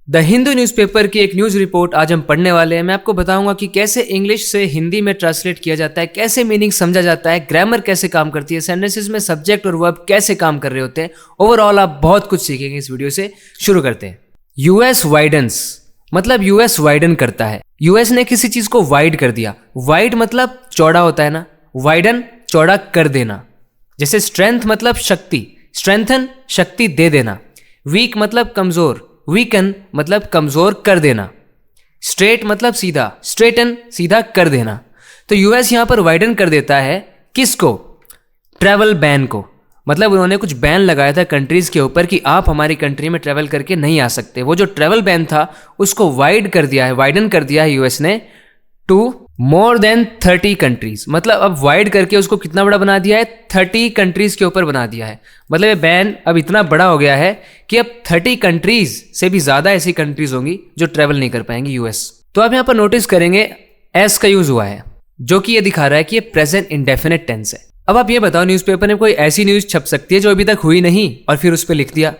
The Hindu newspaper की एक news report आज हम पढ़ने वाले हैं। मैं आपको बताऊंगा कि कैसे इंग्लिश से हिंदी में ट्रांसलेट किया जाता है, कैसे मीनिंग समझा जाता है, ग्रामर कैसे काम करती है, सेंटेंसेस में सब्जेक्ट और वर्ब कैसे काम कर रहे होते हैं। ओवरऑल आप बहुत कुछ सीखेंगे इस वीडियो से। शुरू करते हैं। यूएस वाइडन्स मतलब यूएस वाइडन करता है। यूएस ने किसी चीज को वाइड कर दिया। वाइड मतलब चौड़ा होता है ना, वाइडन चौड़ा कर देना। जैसे स्ट्रेंथ मतलब शक्ति, स्ट्रेंथन शक्ति दे देना। वीक मतलब कमजोर, वीकन मतलब कमजोर कर देना। स्ट्रेट मतलब सीधा, स्ट्रेटन सीधा कर देना। तो यूएस यहां पर वाइडन कर देता है किसको? ट्रैवल बैन को। मतलब उन्होंने कुछ बैन लगाया था कंट्रीज के ऊपर कि आप हमारी कंट्री में ट्रैवल करके नहीं आ सकते। वो जो ट्रैवल बैन था उसको वाइड कर दिया है, वाइडन कर दिया है यूएस ने टू मोर देन 30 कंट्रीज। मतलब अब वाइड करके उसको कितना बड़ा बना दिया है? 30 कंट्रीज के ऊपर बना दिया है। मतलब ये बैन अब इतना बड़ा हो गया है कि अब 30 कंट्रीज से भी ज्यादा ऐसी कंट्रीज होंगी जो ट्रैवल नहीं कर पाएंगी यूएस। तो आप यहाँ पर नोटिस करेंगे एस का यूज हुआ है, जो कि ये दिखा रहा है कि ये प्रेजेंट इंडेफिनिट टेंस है। अब आप ये बताओ, न्यूज़पेपर में कोई ऐसी न्यूज छप सकती है जो अभी तक हुई नहीं और फिर उस पर लिख दिया?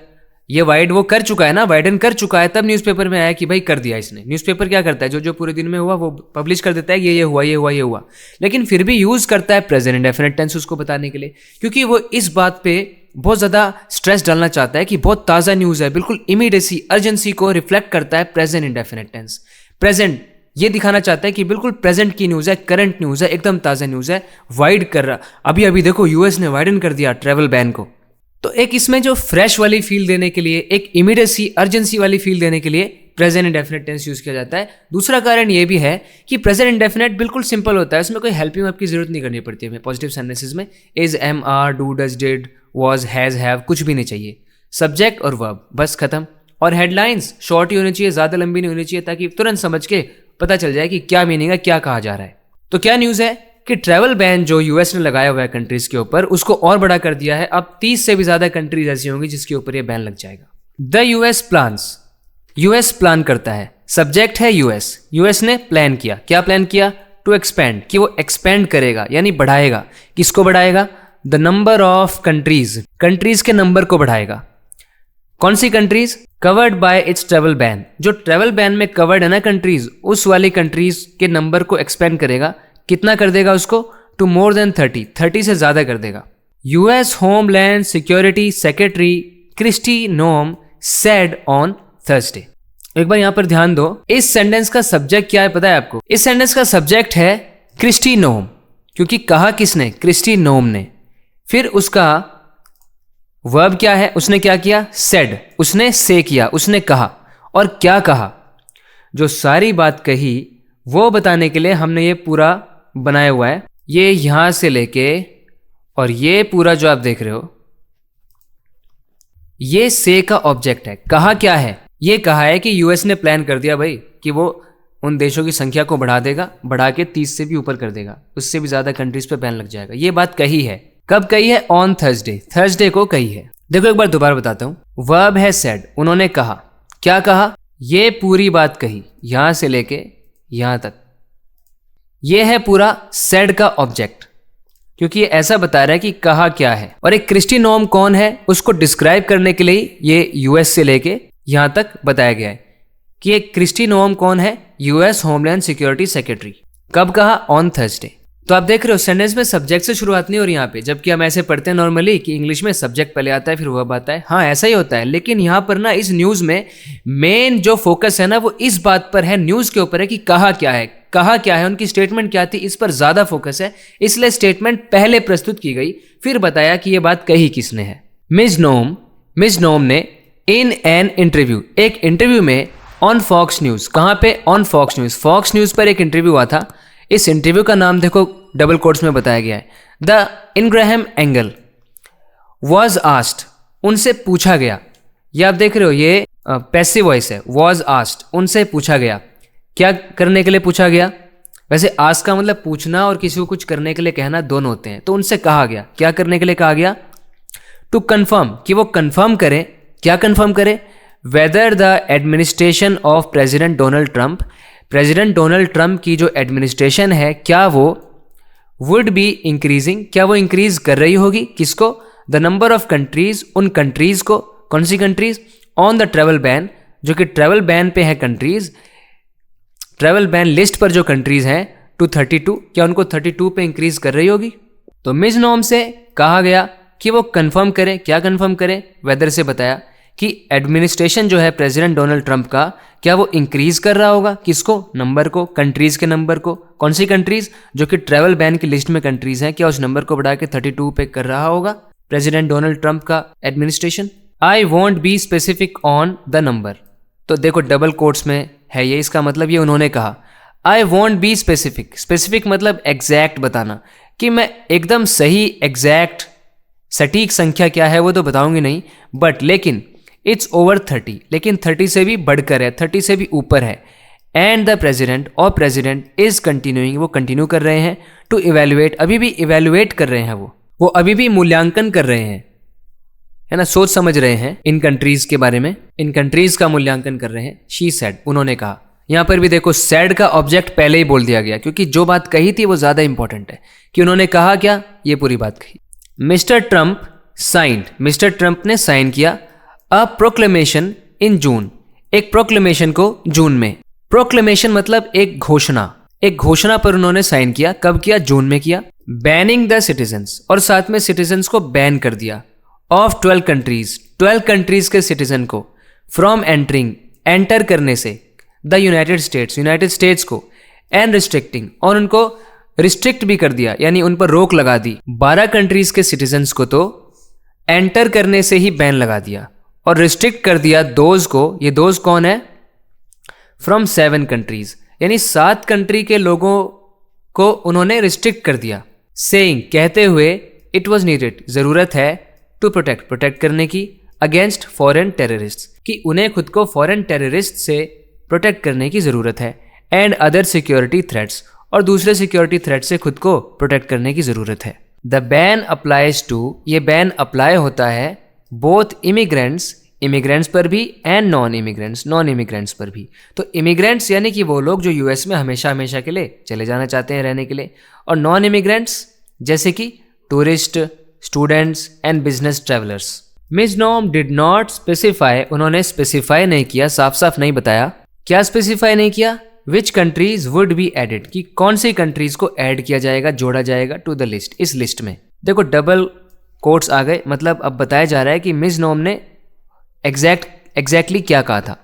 ये वाइड वो कर चुका है ना, वाइडन कर चुका है, तब न्यूज़पेपर में आया कि भाई कर दिया इसने। न्यूज़पेपर क्या करता है? जो जो पूरे दिन में हुआ वो पब्लिश कर देता है, ये हुआ, ये हुआ, ये हुआ। लेकिन फिर भी यूज करता है प्रेजेंट इंडेफिनिट टेंस उसको बताने के लिए, क्योंकि वो इस बात पे बहुत ज्यादा स्ट्रेस डालना चाहता है कि बहुत ताज़ा न्यूज है, बिल्कुल इमीडिएसी अर्जेंसी को रिफ्लेक्ट करता है प्रेजेंट इंडेफिनिट टेंस। प्रेजेंट ये दिखाना चाहता है कि बिल्कुल प्रेजेंट की न्यूज है, करंट न्यूज है, एकदम ताज़ा न्यूज है। वाइड कर रहा, अभी अभी देखो यूएस ने वाइडन कर दिया ट्रैवल बैन को। तो एक इसमें जो फ्रेश वाली फील देने के लिए, एक इमीडिएसी अर्जेंसी वाली फील देने के लिए प्रेजेंट इंडेफिनिट टेंस यूज किया जाता है। दूसरा कारण ये भी है कि प्रेजेंट इंडेफिनिट बिल्कुल सिंपल होता है, उसमें कोई हेल्पिंग वर्ब की जरूरत नहीं करनी पड़ती है। पॉजिटिव सेंटेंसेस में is, am, are, do, does, did, was, has, have कुछ भी नहीं चाहिए। सब्जेक्ट और वर्ब बस खत्म। और हेडलाइंस शॉर्ट ही होनी चाहिए, ज्यादा लंबी नहीं होनी चाहिए, ताकि तुरंत समझ के पता चल जाए कि क्या मीनिंग है, क्या कहा जा रहा है। तो क्या न्यूज है कि ट्रैवल बैन जो यूएस ने लगाया हुआ है कंट्रीज के ऊपर, उसको और बड़ा कर दिया है। अब 30 से भी ज्यादा कंट्रीज ऐसी होंगी जिसके ऊपर ये बैन लग जाएगा। The US plans, US plan करता है। सब्जेक्ट है यूएस, यूएस ने प्लान किया। क्या प्लान किया? टू एक्सपेंड, कि वो एक्सपेंड करेगा यानी बढ़ाएगा। किसको बढ़ाएगा? The number of countries, countries के नंबर को बढ़ाएगा। कौन सी countries? Covered by its travel ban. जो ट्रैवल बैन में कवर्ड है ना कंट्रीज, उस वाली कंट्रीज के नंबर को एक्सपेंड करेगा। कितना कर देगा उसको? टू मोर देन 30 से ज्यादा कर देगा। US homeland security secretary Kristi Noem said on Thursday. एक बार यहां पर ध्यान दो, इस सेंटेंस का सब्जेक्ट क्या है पता है आपको? इस सेंटेंस का सब्जेक्ट है क्रिस्टी नोम, क्योंकि कहा किसने? क्रिस्टी नोम ने। फिर उसका वर्ब क्या है? उसने क्या किया? सेड, उसने से किया, उसने कहा। और क्या कहा? जो सारी बात कही वो बताने के लिए हमने ये पूरा बनाया हुआ है। ये यहां से लेके और ये पूरा जो आप देख रहे हो, ये से का ऑब्जेक्ट है। कहा क्या है? ये कहा है कि यूएस ने प्लान कर दिया भाई कि वो उन देशों की संख्या को बढ़ा देगा, बढ़ा के 30 से भी ऊपर कर देगा, उससे भी ज्यादा कंट्रीज पे बैन लग जाएगा। ये बात कही है। कब कही है? ऑन थर्सडे, थर्सडे को कही है। देखो एक बार दोबारा बताता हूं। वर्ब है सेड, उन्होंने कहा। क्या कहा? ये पूरी बात कही, यहां से लेके यहां तक। ये है पूरा सेड का ऑब्जेक्ट, क्योंकि ये ऐसा बता रहा है कि कहा क्या है। और एक क्रिस्टी नोम कौन है, उसको डिस्क्राइब करने के लिए ये यूएस से लेके यहां तक बताया गया है कि एक क्रिस्टी नोम कौन है? US homeland security secretary. कब कहा? On Thursday. तो आप देख रहे हो सेंटेंस में सब्जेक्ट से शुरुआत नहीं हो रही यहाँ पे, जबकि हम ऐसे पढ़ते हैं नॉर्मली कि इंग्लिश में सब्जेक्ट पहले आता है फिर वर्ब आता है। हाँ ऐसा ही होता है, लेकिन यहाँ पर ना इस न्यूज में मेन जो फोकस है ना वो इस बात पर है, न्यूज के ऊपर है कि कहा क्या है, कहा क्या है, उनकी स्टेटमेंट क्या थी, इस पर ज्यादा फोकस है। इसलिए स्टेटमेंट पहले प्रस्तुत की गई, फिर बताया कि यह बात कही किसने है। मिस नोम ने इन एन इंटरव्यू, एक इंटरव्यू में ऑन फॉक्स न्यूज। कहां पे? On Fox News. Fox News पर एक इंटरव्यू हुआ था। इस इंटरव्यू का नाम देखो डबल कोट्स में बताया गया है, द इनग्राहम एंगल वॉज आस्क्ड, उनसे पूछा गया। ये आप देख रहे हो, ये पैसिव वॉइस है। वॉज आस्क्ड, उनसे पूछा गया। क्या करने के लिए पूछा गया? वैसे आस्क का मतलब पूछना और किसी को कुछ करने के लिए कहना दोनों होते हैं। तो उनसे कहा गया, क्या करने के लिए कहा गया? टू कंफर्म, कि वो कंफर्म करें। क्या कंफर्म करें? Whether the administration of president Donald Trump, president Donald Trump की जो एडमिनिस्ट्रेशन है क्या वो वुड बी इंक्रीजिंग, क्या वो इंक्रीज कर रही होगी? किसको? द नंबर ऑफ कंट्रीज, उन कंट्रीज को। कौन सी countries? On the travel ban, जो कि ट्रैवल बैन पे है कंट्रीज, ट्रैवल बैन लिस्ट पर जो कंट्रीज हैं टू 32, क्या उनको 32 पे इंक्रीज कर रही होगी? तो मिस नॉम से कहा गया कि वो कंफर्म करें। क्या कंफर्म करें? वेदर से बताया कि एडमिनिस्ट्रेशन जो है प्रेसिडेंट डोनाल्ड ट्रंप का, क्या वो इंक्रीज कर रहा होगा? किसको? नंबर को, कंट्रीज के नंबर को। कौन सी कंट्रीज? जो कि ट्रैवल बैन की लिस्ट में कंट्रीज हैं, क्या उस नंबर को बढ़ा के 32 पे कर रहा होगा प्रेसिडेंट डोनाल्ड ट्रंप का administration? I want be specific on the number. तो देखो डबल कोट्स में है ये, इसका मतलब ये उन्होंने कहा I want be specific. Specific मतलब एग्जैक्ट बताना, कि मैं एकदम सही एग्जैक्ट सटीक संख्या क्या है वो तो बताऊंगी नहीं, बट लेकिन इट्स ओवर 30, लेकिन 30 से भी बढ़कर है, 30 से भी ऊपर है। एंड द प्रेसिडेंट, और प्रेसिडेंट इज कंटिन्यूइंग, वो कंटिन्यू कर रहे हैं, टू इवेल्युएट, अभी भी इवेल्युएट कर रहे हैं, वो अभी भी मूल्यांकन कर रहे हैं, है ना, सोच समझ रहे हैं इन कंट्रीज के बारे में, इन कंट्रीज का मूल्यांकन कर रहे हैं। शी सेड, उन्होंने कहा। यहां पर भी देखो सैड का ऑब्जेक्ट पहले ही बोल दिया गया, क्योंकि जो बात कही थी वो ज्यादा इंपॉर्टेंट है कि उन्होंने कहा क्या, ये पूरी बात कही। Mister Trump signed, mister Trump ने साइन किया अ प्रोक्लेमेशन इन जून, एक प्रोक्लेमेशन को जून में। प्रोक्लेमेशन मतलब एक घोषणा, एक घोषणा पर उन्होंने साइन किया। कब किया? जून में किया। बैनिंग द सिटीजन्स, और साथ में सिटीजन्स को बैन कर दिया, ऑफ 12 कंट्रीज, 12 कंट्रीज के सिटीजन को, फ्रॉम एंटरिंग, एंटर करने से, the United states, United states को, एंड रिस्ट्रिक्टिंग, और उनको रिस्ट्रिक्ट भी कर दिया, यानी उन पर रोक लगा दी। 12 कंट्रीज के सिटीजन्स को तो एंटर करने से ही बैन लगा दिया, और रिस्ट्रिक्ट कर दिया दोज को। ये दोज कौन है? फ्रॉम 7 कंट्रीज, यानी 7 कंट्री के लोगों को उन्होंने रिस्ट्रिक्ट कर दिया। सेइंग, कहते हुए, इट वॉज नीडेड, जरूरत है, टू प्रोटेक्ट, प्रोटेक्ट करने की, अगेंस्ट फॉरेन टेररिस्ट, कि उन्हें खुद को फॉरेन टेररिस्ट से प्रोटेक्ट करने की जरूरत है, एंड अदर सिक्योरिटी थ्रेट्स, और दूसरे सिक्योरिटी थ्रेट से खुद को प्रोटेक्ट करने की जरूरत है। द बैन अप्लाइज टू, ये बैन अप्लाई होता है बोथ इमिग्रेंट्स, इमिग्रेंट्स पर भी, and non immigrants, non immigrants पर भी। तो इमिग्रेंट्स यानी कि वो लोग जो यूएस में हमेशा हमेशा के लिए चले जाना चाहते हैं रहने के लिए, और नॉन इमिग्रेंट्स जैसे कि tourist, students and business travellers. Miss Nom did not specify, उन्होंने स्पेसिफाई नहीं किया, साफ साफ नहीं बताया। क्या स्पेसिफाई नहीं किया? Which countries would be added, कि कौन सी कंट्रीज को ऐड किया जाएगा, जोड़ा जाएगा टू द लिस्ट, इस लिस्ट में। देखो डबल कोट्स आ गए, मतलब अब बताया जा रहा है कि मिस नॉम ने एग्जैक्टली क्या कहा था।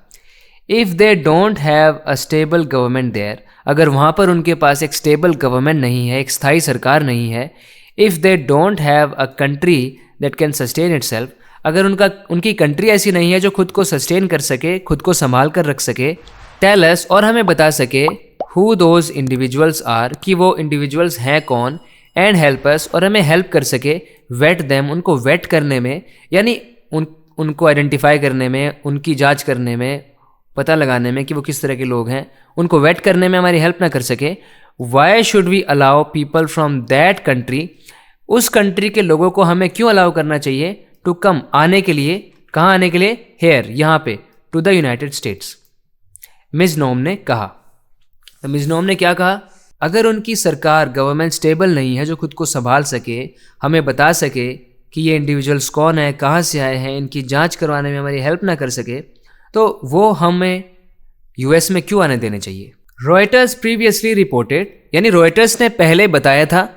If they don't have a stable government there, अगर वहां पर उनके पास एक स्टेबल गवर्नमेंट नहीं है, एक स्थायी सरकार नहीं है। If they don't have a country that can sustain itself, अगर उनकी कंट्री ऐसी नहीं है जो खुद को सस्टेन कर सके, खुद को संभाल कर रख सके। टेल अस, और हमें बता सके, हु दोज इंडिविजुअल्स आर, कि वो इंडिविजुअल्स हैं कौन, एंड हेल्प अस, और हमें हेल्प कर सके, वेट देम, उनको वेट करने में, यानी उनको आइडेंटिफाई करने में, उनकी जांच करने में, पता लगाने में कि वो किस तरह के लोग हैं, उनको वेट करने में हमारी हेल्प ना कर सके। Why should we allow people from that country, उस कंट्री के लोगों को हमें क्यों अलाउ करना चाहिए, टू कम, आने के लिए, कहाँ आने के लिए, हेयर, यहाँ पे, to the United States, miss Noem ने कहा। तो मिस नॉम ने क्या कहा? अगर उनकी सरकार, गवर्नमेंट स्टेबल नहीं है जो खुद को संभाल सके, हमें बता सके कि ये इंडिविजुअल्स कौन है, कहाँ से आए हैं, इनकी जांच करवाने में हमारी हेल्प ना कर सके, तो वो हमें यूएस में क्यों आने देने चाहिए। रॉयटर्स प्रीवियसली रिपोर्टेड, यानी रॉयटर्स ने पहले बताया था,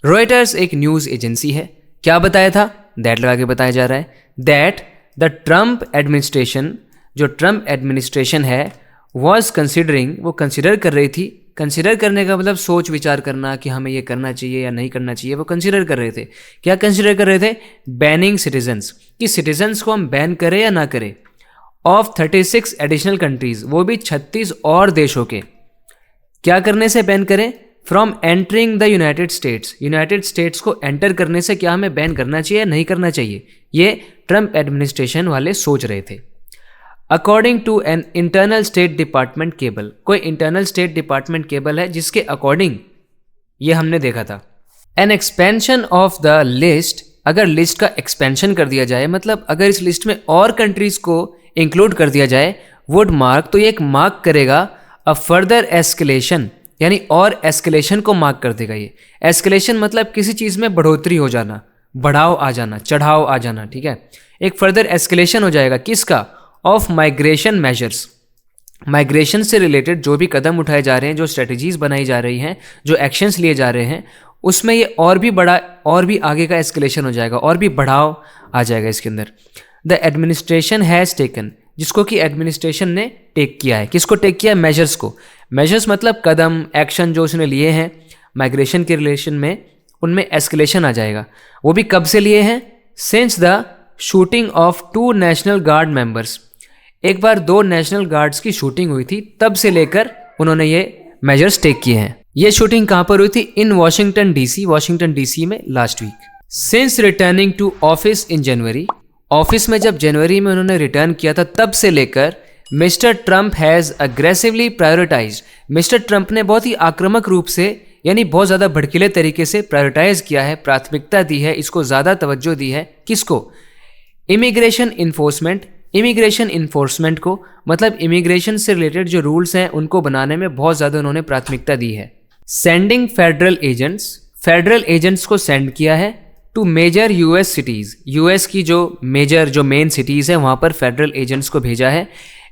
रॉयटर्स एक न्यूज़ एजेंसी है, क्या बताया था? दैट लगा के बताया जा रहा है, दैट द ट्रंप एडमिनिस्ट्रेशन, जो ट्रंप एडमिनिस्ट्रेशन है, वॉज कंसिडरिंग, वो कंसिडर कर रही थी। कंसिडर करने का मतलब सोच विचार करना कि हमें ये करना चाहिए या नहीं करना चाहिए, वो कंसिडर कर रहे थे। क्या कंसिडर कर रहे थे? बैनिंग सिटीजन्स, कि सिटीजन्स को हम बैन करें या ना करें, ऑफ 36 एडिशनल कंट्रीज, वो भी 36 और देशों के। क्या करने से बैन करें? From entering the United states, United states को एंटर करने से क्या हमें बैन करना चाहिए या नहीं करना चाहिए, ये ट्रंप एडमिनिस्ट्रेशन वाले सोच रहे थे। According to an internal state department cable, कोई इंटरनल स्टेट डिपार्टमेंट केबल है जिसके अकॉर्डिंग ये हमने देखा था। An expansion of the list, अगर लिस्ट का एक्सपेंशन कर दिया जाए, मतलब अगर इस लिस्ट में और कंट्रीज को इंक्लूड कर दिया जाए, वुड मार्क, तो ये एक मार्क करेगा अ फर्दर एस्केलेशन, यानी और एस्केलेशन को मार्क कर देगा। ये एस्केलेशन मतलब किसी चीज़ में बढ़ोतरी हो जाना, बढ़ाव आ जाना, चढ़ाव आ जाना, ठीक है। एक फर्दर एस्केलेशन हो जाएगा, किसका? Of migration measures. माइग्रेशन से रिलेटेड जो भी कदम उठाए जा रहे हैं, जो स्ट्रेटजीज बनाई जा रही हैं, जो एक्शंस लिए जा रहे हैं, उसमें ये और भी आगे का एस्केलेशन हो जाएगा, और भी बढ़ाव आ जाएगा इसके अंदर। द एडमिनिस्ट्रेशन हैज़ टेकन, जिसको कि एडमिनिस्ट्रेशन ने टेक किया है। किसको टेक किया है? मेजर्स को। मेजर्स मतलब कदम, एक्शन जो उसने लिए हैं माइग्रेशन के रिलेशन में, उनमें एस्केलेशन आ जाएगा। वो भी कब से लिए हैं? Since the shooting of 2 national guard members. एक बार 2 नेशनल गार्ड्स की शूटिंग हुई थी, तब से लेकर उन्होंने ये मेजर्स टेक किए हैं। ये शूटिंग कहाँ पर हुई थी? इन वाशिंगटन डीसी में last week. Since returning to office in January, office में जब जनवरी में उन्होंने रिटर्न किया था, तब से लेकर mister Trump has aggressively prioritised, mister Trump ने बहुत ही आक्रामक रूप से, यानी बहुत ज़्यादा भड़कीले तरीके से प्रायोरिटाइज किया है, प्राथमिकता दी है, इसको ज़्यादा तवज्जो दी है। किसको? Immigration enforcement. इमिग्रेशन इन्फोर्समेंट को, मतलब इमिग्रेशन से रिलेटेड जो रूल्स हैं उनको बनाने में बहुत ज़्यादा उन्होंने प्राथमिकता दी है। सेंडिंग फेडरल एजेंट्स को सेंड किया है to major US cities, US की जो मेन सिटीज़ हैं वहाँ पर फेडरल एजेंट्स को भेजा है।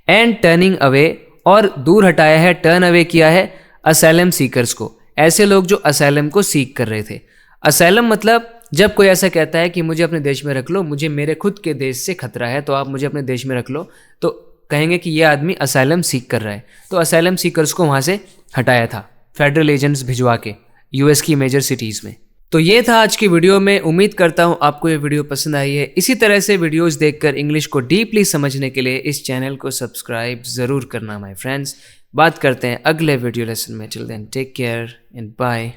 एंड टर्निंग अवे, और दूर हटाया है, टर्न अवे किया है असाइलम सीकर्स को, ऐसे लोग जो असाइलम को सीक कर रहे थे। असाइलम मतलब जब कोई ऐसा कहता है कि मुझे अपने देश में रख लो, मुझे मेरे खुद के देश से खतरा है, तो आप मुझे अपने देश में रख लो, तो कहेंगे कि ये आदमी असाइलम सीक कर रहा है। तो असाइलम सीकर्स को वहाँ से हटाया था फेडरल एजेंट्स भिजवा के यूएस की मेजर सिटीज़ में। तो ये था आज की वीडियो में। उम्मीद करता हूँ आपको ये वीडियो पसंद आई है। इसी तरह से वीडियोस देखकर इंग्लिश को डीपली समझने के लिए इस चैनल को सब्सक्राइब ज़रूर करना माय फ्रेंड्स। बात करते हैं अगले वीडियो लेसन में। Till then take care and bye.